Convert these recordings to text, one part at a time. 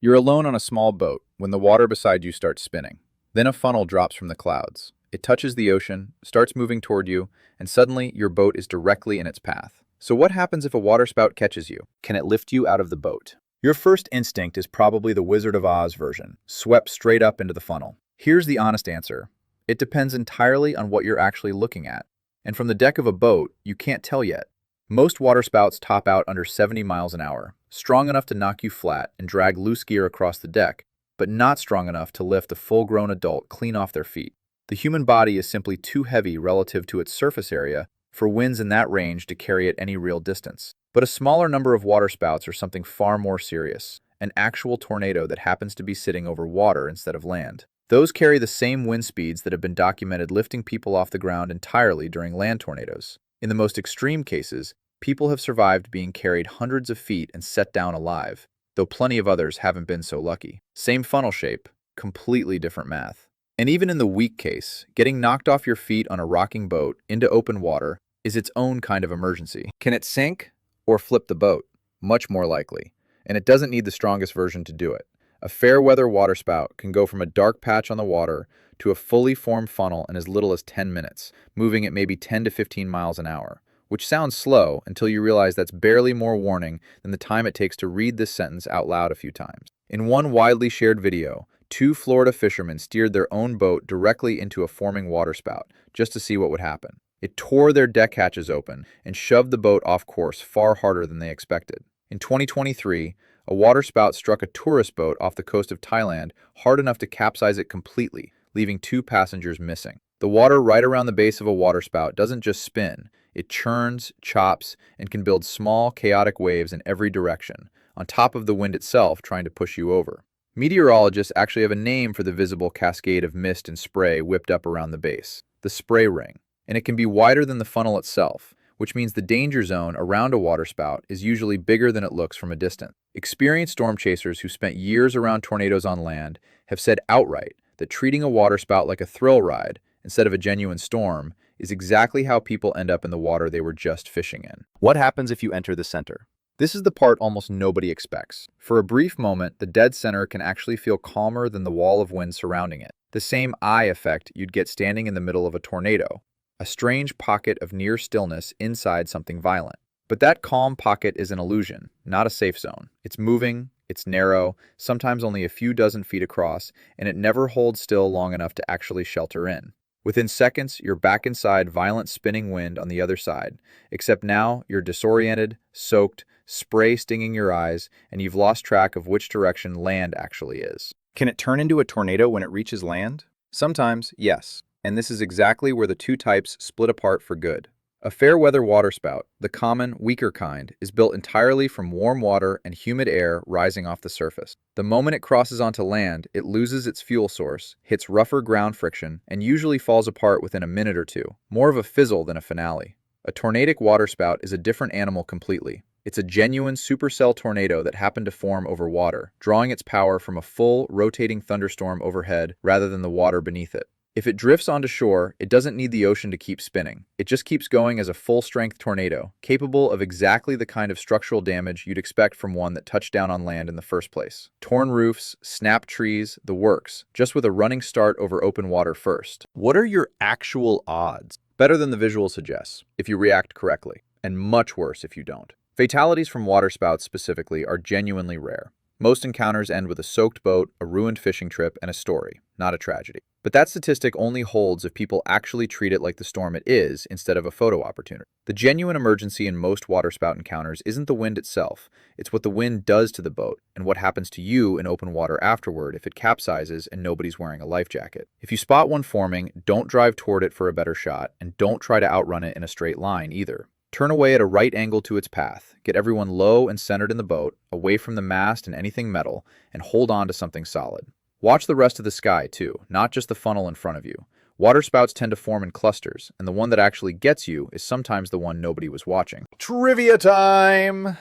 You're alone on a small boat when the water beside you starts spinning. Then a funnel drops from the clouds. It touches the ocean, starts moving toward you, and suddenly your boat is directly in its path. So what happens if a waterspout catches you? Can it lift you out of the boat? Your first instinct is probably the Wizard of Oz version, swept straight up into the funnel. Here's the honest answer. It depends entirely on what you're actually looking at. And from the deck of a boat, you can't tell yet. Most waterspouts top out under 70 miles an hour, strong enough to knock you flat and drag loose gear across the deck, but not strong enough to lift a full-grown adult clean off their feet. The human body is simply too heavy relative to its surface area for winds in that range to carry it any real distance. But a smaller number of waterspouts are something far more serious, an actual tornado that happens to be sitting over water instead of land. Those carry the same wind speeds that have been documented lifting people off the ground entirely during land tornadoes. In the most extreme cases, people have survived being carried hundreds of feet and set down alive, though plenty of others haven't been so lucky. Same funnel shape, completely different math. And even in the weak case, getting knocked off your feet on a rocking boat into open water is its own kind of emergency. Can it sink or flip the boat? Much more likely. And it doesn't need the strongest version to do it. A fair-weather waterspout can go from a dark patch on the water to a fully formed funnel in as little as 10 minutes, moving at maybe 10 to 15 miles an hour, which sounds slow until you realize that's barely more warning than the time it takes to read this sentence out loud a few times. In one widely shared video, 2 Florida fishermen steered their own boat directly into a forming waterspout just to see what would happen. It tore their deck hatches open and shoved the boat off course far harder than they expected. In 2023, a waterspout struck a tourist boat off the coast of Thailand hard enough to capsize it completely, leaving 2 passengers missing. The water right around the base of a waterspout doesn't just spin, it churns, chops, and can build small, chaotic waves in every direction, on top of the wind itself trying to push you over. Meteorologists actually have a name for the visible cascade of mist and spray whipped up around the base, the spray ring, and it can be wider than the funnel itself, which means the danger zone around a waterspout is usually bigger than it looks from a distance. Experienced storm chasers who spent years around tornadoes on land have said outright that treating a waterspout like a thrill ride instead of a genuine storm is exactly how people end up in the water they were just fishing in. What happens if you enter the center? This is the part almost nobody expects. For a brief moment, the dead center can actually feel calmer than the wall of wind surrounding it. The same eye effect you'd get standing in the middle of a tornado, a strange pocket of near stillness inside something violent. But that calm pocket is an illusion, not a safe zone. It's moving, it's narrow, sometimes only a few dozen feet across, and it never holds still long enough to actually shelter in. Within seconds, you're back inside violent spinning wind on the other side, except now you're disoriented, soaked, spray stinging your eyes, and you've lost track of which direction land actually is. Can it turn into a tornado when it reaches land? Sometimes, yes. And this is exactly where the 2 types split apart for good. A fair-weather waterspout, the common, weaker kind, is built entirely from warm water and humid air rising off the surface. The moment it crosses onto land, it loses its fuel source, hits rougher ground friction, and usually falls apart within a minute or two, more of a fizzle than a finale. A tornadic waterspout is a different animal completely. It's a genuine supercell tornado that happened to form over water, drawing its power from a full, rotating thunderstorm overhead rather than the water beneath it. If it drifts onto shore, it doesn't need the ocean to keep spinning. It just keeps going as a full-strength tornado, capable of exactly the kind of structural damage you'd expect from one that touched down on land in the first place. Torn roofs, snapped trees, the works, just with a running start over open water first. What are your actual odds? Better than the visual suggests, if you react correctly, and much worse if you don't. Fatalities from waterspouts specifically are genuinely rare. Most encounters end with a soaked boat, a ruined fishing trip, and a story, not a tragedy. But that statistic only holds if people actually treat it like the storm it is instead of a photo opportunity. The genuine emergency in most waterspout encounters isn't the wind itself, it's what the wind does to the boat and what happens to you in open water afterward if it capsizes and nobody's wearing a life jacket. If you spot one forming, don't drive toward it for a better shot, and don't try to outrun it in a straight line either. Turn away at a right angle to its path, get everyone low and centered in the boat, away from the mast and anything metal, and hold on to something solid. Watch the rest of the sky, too, not just the funnel in front of you. Waterspouts tend to form in clusters, and the one that actually gets you is sometimes the one nobody was watching. Trivia time!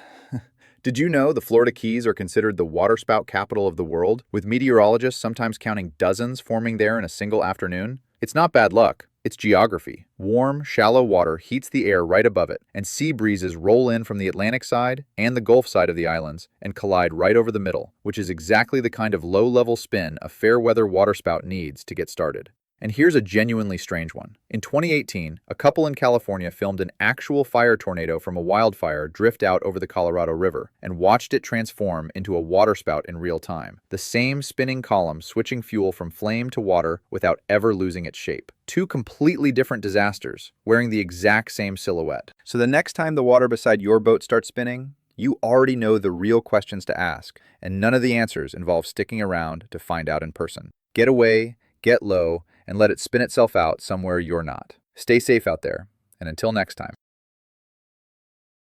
Did you know the Florida Keys are considered the waterspout capital of the world, with meteorologists sometimes counting dozens forming there in a single afternoon? It's not bad luck, It's geography. Warm, shallow water heats the air right above it, and sea breezes roll in from the Atlantic side and the Gulf side of the islands and collide right over the middle, which is exactly the kind of low-level spin a fair-weather waterspout needs to get started. And here's a genuinely strange one. In 2018, a couple in California filmed an actual fire tornado from a wildfire drift out over the Colorado River and watched it transform into a waterspout in real time. The same spinning column switching fuel from flame to water without ever losing its shape. Two completely different disasters, wearing the exact same silhouette. So the next time the water beside your boat starts spinning, you already know the real questions to ask, and none of the answers involve sticking around to find out in person. Get away, get low, and let it spin itself out somewhere you're not. Stay safe out there, and until next time.